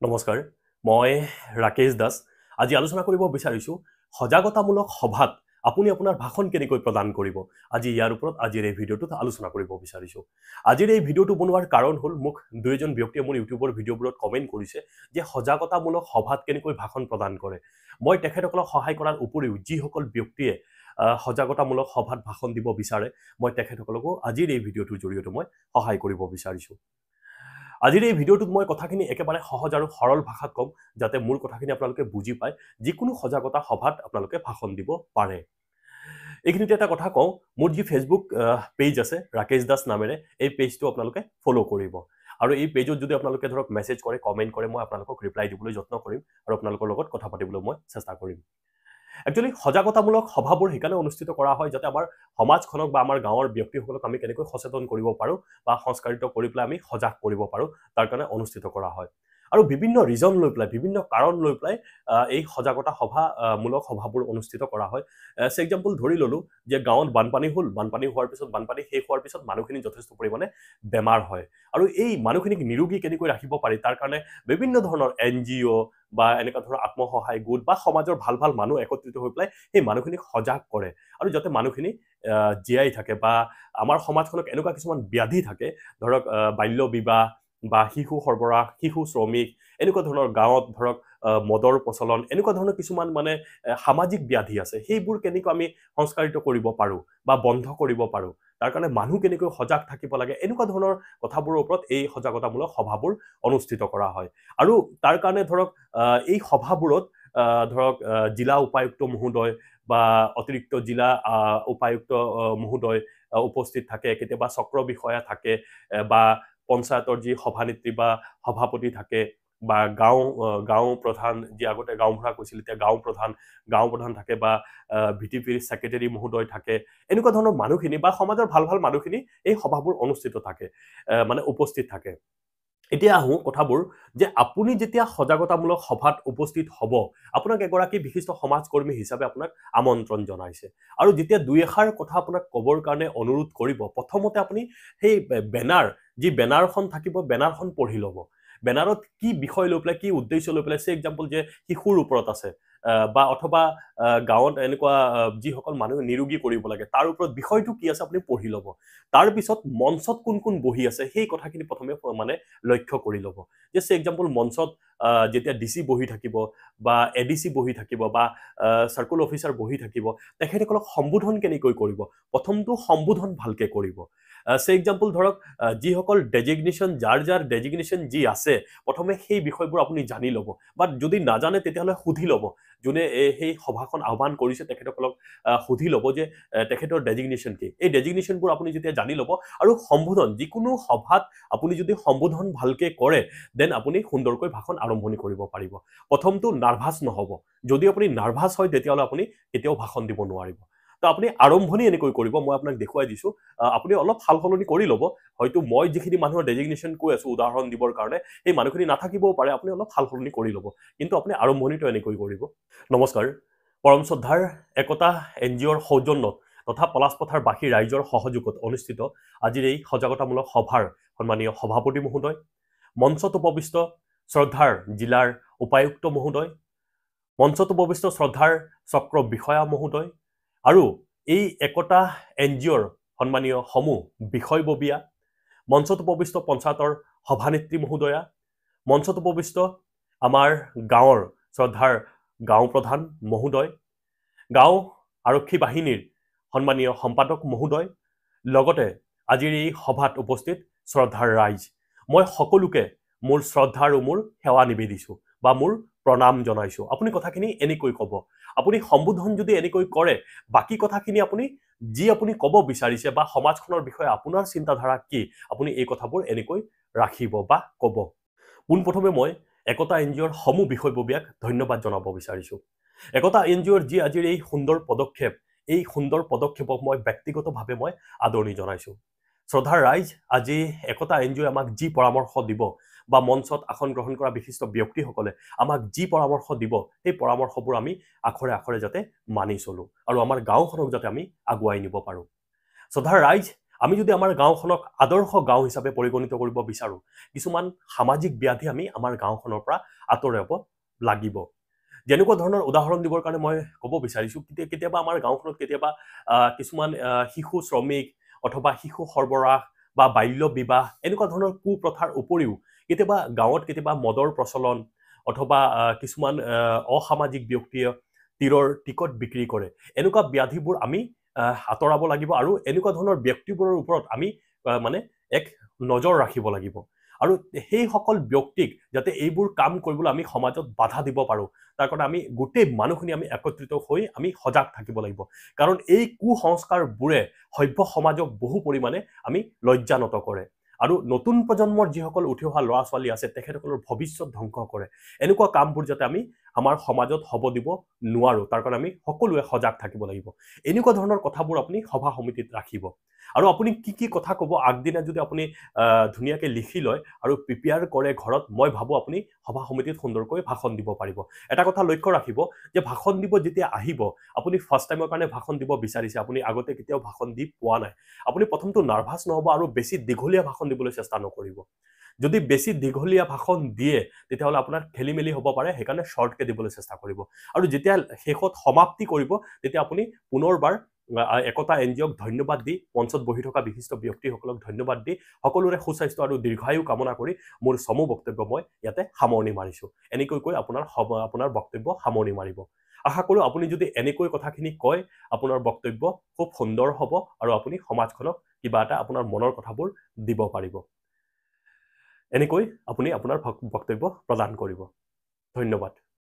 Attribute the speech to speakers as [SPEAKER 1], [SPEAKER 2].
[SPEAKER 1] নমস্কাৰ মই ৰাকেশ দাস আজি আলোচনা কৰিব বিচাৰিছো সজাগতামূলক সভাত আপুনি আপোনাৰ ভাষণ কেনেকৈ প্ৰদান কৰিব আজি ইয়াৰ ওপৰত আজিৰ এই ভিডিঅ'টোত আলোচনা কৰিব বিচাৰিছো আজিৰ এই ভিডিঅ'টো বনোৱাৰ কাৰণ হ'ল মোক দুইজন ব্যক্তিয়ে মোৰ ইউটিউবৰ ভিডিঅ'বোৰত কমেন্ট কৰিছে যে সজাগতামূলক সভাত কেনেকৈ ভাষণ প্ৰদান কৰে মই তেখেতসকলক সহায় কৰাৰ উপৰিও যিসকল ব্যক্তিয়ে সজাগতামূলক সভাত ভাষণ দিব বিচাৰে মই তেখেতসকলকো আজিৰ এই ভিডিঅ'টোৰ জৰিয়তে মই সহায় কৰিব বিচাৰিছো আজিৰ এই ভিডিঅ'টোত মই কথাখিনি একেবাৰে সহজ আৰু সৰল ভাষাত কম যাতে মোৰ কথাখিনি আপোনালোকে বুজি পায় যিকোনো সজাগতা সভাত আপোনালোকে ভাষণ দিব পাৰে এইখিনিতে এটা কথা কওঁ মোৰ যি ফেসবুক পেজ আছে ৰাকেশ দাস নামেৰে এই পেজটো আপোনালোকে ফলো কৰিব আৰু এই পেজত যদি আপোনালোকে ধৰক মেসেজ কৰে কমেন্ট কৰে মই আপোনালোকক ৰিপ্লাই দিবলৈ যত্ন কৰিম আৰু আপোনালোকৰ লগত কথা পাতিবলৈ মই চেষ্টা কৰিম একচুয়ালি সজাগতামূলক সভাবোৰ হিকানে অনুষ্ঠিত কৰা হয় যাতে আমাৰ সমাজখনক বা আমাৰ গাঁৱৰ ব্যক্তিসকলক আমি কেনেকৈ সচেতন কৰিব পাৰো বা সংস্কাৰিত কৰি পেলাই আমি সজাগ কৰিব পাৰো তাৰ কাৰণে অনুষ্ঠিত কৰা হয় আৰু বিভিন্ন ৰিজন লৈ পেলাই বিভিন্ন কাৰণ লৈ পেলাই এই সজাগতা সভা মূলক সভাবোৰ অনুষ্ঠিত কৰা হয় ফৰ এক্সাম্পল ধৰি ললো যে গাঁৱত বানপানী হোৱাৰ পিছত বানপানী শেষ হোৱাৰ পিছত মানুহখিনি যথেষ্ট পৰিমাণে বেমাৰ হয় আৰু এই মানুহখিনিক নিৰোগী কেনেকৈ ৰাখিব পাৰি তাৰ কাৰণে বিভিন্ন ধৰণৰ এনজিও বা এনেকা ধৰণৰ আত্মসহায় গোট বা সমাজৰ ভাল ভাল মানুহ একত্ৰিত হৈ পেলাই এই মানুহখিনিক সজাগ কৰে আৰু যাতে মানুহখিনি জীয়াই থাকে বা আমাৰ সমাজখনক এনেকুৱা কিছুমান ব্যাধি থাকে ধৰক বাল্য বিবাহ বা শিশু সৰবৰাহ শিশু শ্ৰমিক এনেকুৱা ধৰণৰ গাঁৱত ধৰক মদৰ প্ৰচলন এনেকুৱা ধৰণৰ কিছুমান মানে সামাজিক ব্যাধি আছে সেইবোৰ কেনেকৈ আমি সংস্কাৰিত কৰিব পাৰো বা বন্ধ কৰিব পাৰো তাৰ কাৰণে মানুহ কেনেকৈ সজাগ থাকিব লাগে এনেকুৱা ধৰণৰ কথাবোৰৰ ওপৰত এই সজাগতামূলক সভাবোৰ অনুষ্ঠিত কৰা হয় আৰু তাৰ কাৰণে ধৰক এই সভাবোৰত ধৰক জিলা উপায়ুক্ত মহোদয় বা অতিৰিক্ত জিলা উপায়ুক্ত মহোদয় উপস্থিত থাকে কেতিয়াবা চক্ৰ বিষয়া থাকে বা পঞ্চায়তৰ যি সভানেত্ৰী বা সভাপতি থাকে বা গাঁও প্ৰধান যি আগতে গাঁওবুঢ়া কৈছিল এতিয়া গাঁও প্ৰধান থাকে বা ভিটিপিৰ সেক্ৰেটাৰী মহোদয় থাকে এনেকুৱা ধৰণৰ মানুহখিনি বা সমাজৰ ভাল ভাল মানুহখিনি এই সভাবোৰ অনুষ্ঠিত থাকে মানে উপস্থিত থাকে এতিয়া আহো কথাবোৰ যে আপুনি যেতিয়া সজাগতামূলক সভাত উপস্থিত হ'ব আপোনাক এগৰাকী বিশিষ্ট সমাজকৰ্মী হিচাপে আপোনাক আমন্ত্ৰণ জনাইছে আৰু যেতিয়া দুই এষাৰ কথা আপোনাক কবৰ কাৰণে অনুৰোধ কৰিব প্ৰথমতে আপুনি সেই যি বেনাৰখন থাকিব বেনাৰখন পঢ়ি ল'ব বেনাৰত কি বিষয় লৈ পেলাই কি উদ্দেশ্য লৈ পেলাই সেই এক্সাম্পল যে শিশুৰ ওপৰত আছে বা অথবা গাঁৱত এনেকুৱা যিসকল মানুহ নিৰোগী কৰিব লাগে তাৰ ওপৰত বিষয়টো কি আছে আপুনি পঢ়ি ল'ব তাৰ পিছত মঞ্চত কোন কোন বহি আছে সেই কথাখিনি প্ৰথমে মানে লক্ষ্য কৰি ল'ব যে সেই এক্সাম্পল মঞ্চত যেতিয়া ডিসি বহি থাকিব বা এডিসি বহি থাকিব বা সাৰ্কুল অফিচাৰ বহি থাকিব তেখেতসকলক সম্বোধন কেনেকৈ কৰিব প্ৰথমটো সম্বোধন ভালকে কৰিব সেই এক্সাম্পল ধৰক যিসকল ডেজিগনেশ্যন যাৰ ডেজিগনেশ্যন যি আছে প্ৰথমে সেই বিষয়বোৰ আপুনি জানি ল'ব বা যদি নাজানে তেতিয়াহ'লে সুধি ল'ব যোনে সেই সভাখন আহ্বান কৰিছে তেখেতসকলক সুধি ল'ব যে তেখেতৰ ডেজিগনেশ্যন কি এই ডেজিগনেশ্যনবোৰ আপুনি যেতিয়া জানি ল'ব আৰু সম্বোধন যিকোনো সভাত আপুনি যদি সম্বোধন ভালকে কৰে দেন আপুনি সুন্দৰকৈ ভাষণ আৰম্ভণি কৰিব পাৰিব প্ৰথমটো নাৰ্ভাছ নহব যদি আপুনি নাৰ্ভাছ হয় তেতিয়াহ'লে আপুনি কেতিয়াও ভাষণ দিব নোৱাৰিব তো আপুনি আৰম্ভণি এনেকৈ কৰিব মই আপোনাক দেখুৱাই দিছো আপুনি অলপ সালসলনি কৰি ল'ব হয়তো মই যিখিনি মানুহৰ ডেজিগনেশ্যন কৈ আছো উদাহৰণ দিবৰ কাৰণে এই মানুহখিনি নাথাকিবও পাৰে আপুনি অলপ সালসলনি কৰি ল'ব কিন্তু আপুনি আৰম্ভণিটো এনেকৈ কৰিব নমস্কাৰ পৰম শ্ৰদ্ধাৰ একতা এনজিঅ'ৰ সৌজন্যত তথা পলাশপথাৰ বাসী ৰাইজৰ সহযোগত অনুষ্ঠিত আজিৰ এই সজাগতামূলক সভাৰ সন্মানীয় সভাপতি মহোদয় মঞ্চত উপবিষ্ট শ্ৰদ্ধাৰ জিলাৰ উপায়ুক্ত মহোদয় মঞ্চত উপবিষ্ট শ্ৰদ্ধাৰ চক্ৰ বিষয়া মহোদয় আৰু এই একতা এনজিঅ'ৰ সন্মানীয় সমূহ বিষয়ববীয়া মঞ্চত উপবিষ্ট পঞ্চায়তৰ সভানেত্ৰী মহোদয়া মঞ্চত উপবিষ্ট আমাৰ গাঁৱৰ শ্ৰদ্ধাৰ গাঁও প্ৰধান মহোদয় গাঁও আৰক্ষী বাহিনীৰ সন্মানীয় সম্পাদক মহোদয় লগতে আজিৰ এই সভাত উপস্থিত শ্ৰদ্ধাৰ ৰাইজ মই সকলোকে মোৰ শ্ৰদ্ধা আৰু মোৰ সেৱা নিবেদিছো বা মোৰ প্ৰণাম জনাইছো আপুনি কথাখিনি এনেকৈ ক'ব আপুনি সম্বোধন যদি এনেকৈ কৰে বাকি কথাখিনি আপুনি যি আপুনি ক'ব বিচাৰিছে বা সমাজখনৰ বিষয়ে আপোনাৰ চিন্তাধাৰা কি আপুনি এই কথাবোৰ এনেকৈ ৰাখিব বা ক'ব পোনপ্ৰথমে মই একতা এনজিঅ'ৰ সমূহ বিষয়ববীয়াক ধন্যবাদ জনাব বিচাৰিছো একতা এনজিঅ'ৰ যি আজিৰ এই সুন্দৰ পদক্ষেপক মই ব্যক্তিগতভাৱে মই আদৰণি জনাইছো শ্ৰদ্ধাৰ ৰাইজ আজি একতা এনজিঅ'ই আমাক যি পৰামৰ্শ দিব বা মঞ্চত আসন গ্ৰহণ কৰা বিশিষ্ট ব্যক্তিসকলে আমাক যি পৰামৰ্শ দিব সেই পৰামৰ্শবোৰ আমি আখৰে আখৰে যাতে মানি চলো আৰু আমাৰ গাঁওখনক যাতে আমি আগুৱাই নিব পাৰো শ্ৰদ্ধাৰ ৰাইজ আমি যদি আমাৰ গাঁওখনক আদৰ্শ গাঁও হিচাপে পৰিগণিত কৰিব বিচাৰো কিছুমান সামাজিক ব্যাধি আমি আমাৰ গাঁওখনৰ পৰা আঁতৰাব লাগিব যেনেকুৱা ধৰণৰ উদাহৰণ দিবৰ কাৰণে মই ক'ব বিচাৰিছো কেতিয়াবা আমাৰ গাঁওখনত কেতিয়াবা কিছুমান শিশু শ্ৰমিক অথবা শিশু সৰবৰাহ বা বাল্য বিবাহ এনেকুৱা ধৰণৰ কুপ্ৰথাৰ উপৰিও কেতিয়াবা গাঁৱত কেতিয়াবা মদৰ প্ৰচলন অথবা কিছুমান অসামাজিক ব্যক্তিয়ে তীৰৰ টিকট বিক্ৰী কৰে এনেকুৱা ব্যাধিবোৰ আমি আঁতৰাব লাগিব আৰু এনেকুৱা ধৰণৰ ব্যক্তিবোৰৰ ওপৰত আমি মানে এক নজৰ ৰাখিব লাগিব আৰু সেই সকল ব্যক্তিক যাতে এইবোৰ কাম কৰিবলৈ আমি সমাজত বাধা দিব পাৰো তাৰ কাৰণে আমি গোটেই মানুহখিনি আমি একত্ৰিত হৈ আমি সজাগ থাকিব লাগিব কাৰণ এই কুসংস্কাৰবোৰে সভ্য সমাজক বহু পৰিমাণে আমি লজ্জানত কৰে আৰু নতুন প্ৰজন্মৰ যিসকল উঠি অহা ল'ৰা ছোৱালী আছে তেখেতসকলৰ ভৱিষ্যত ধ্বংস কৰে এনেকুৱা কামবোৰ যাতে আমি আমাৰ সমাজত হ'ব দিব নোৱাৰো তাৰ কাৰণে আমি সকলোৱে সজাগ থাকিব লাগিব এনেকুৱা ধৰণৰ কথাবোৰ আপুনি সভা সমিতিত ৰাখিব আৰু আপুনি কি কথা ক'ব আগদিনা যদি আপুনি ধুনীয়াকৈ লিখি লয় আৰু প্ৰিপেয়াৰ কৰে ঘৰত মই ভাবো আপুনি সভা সমিতিত সুন্দৰকৈ ভাষণ দিব পাৰিব এটা কথা লক্ষ্য ৰাখিব যে ভাষণ দিব যেতিয়া আহিব আপুনি ফাৰ্ষ্ট টাইমৰ কাৰণে ভাষণ দিব বিচাৰিছে আপুনি আগতে কেতিয়াও ভাষণ দি পোৱা নাই আপুনি প্ৰথমটো নাৰ্ভাছ নহব আৰু বেছি দীঘলীয়া ভাষণ দিবলৈ চেষ্টা নকৰিব যদি বেছি দীঘলীয়া ভাষণ দিয়ে তেতিয়াহ'লে আপোনাৰ খেলিমেলি হ'ব পাৰে সেইকাৰণে শৰ্টকে দিবলৈ চেষ্টা কৰিব আৰু যেতিয়া শেষত সমাপ্তি কৰিব তেতিয়া আপুনি পুনৰবাৰ একতা এনজিঅ'ক ধন্যবাদ দি মঞ্চত বহি থকা বিশিষ্ট ব্যক্তিসকলক ধন্যবাদ দি সকলোৰে সুস্বাস্থ্য আৰু দীৰ্ঘায়ু কামনা কৰি মোৰ চমু বক্তব্য মই ইয়াতে সামৰণি মাৰিছো এনেকৈ কৈ আপোনাৰ বক্তব্য সামৰণি মাৰিব আশা কৰো আপুনি যদি এনেকৈ কথাখিনি কয় আপোনাৰ বক্তব্য খুব সুন্দৰ হ'ব আৰু আপুনি সমাজখনক কিবা এটা আপোনাৰ মনৰ কথাবোৰ দিব পাৰিব এনেকৈ আপুনি আপোনাৰ বক্তব্য প্ৰদান কৰিব ধন্যবাদ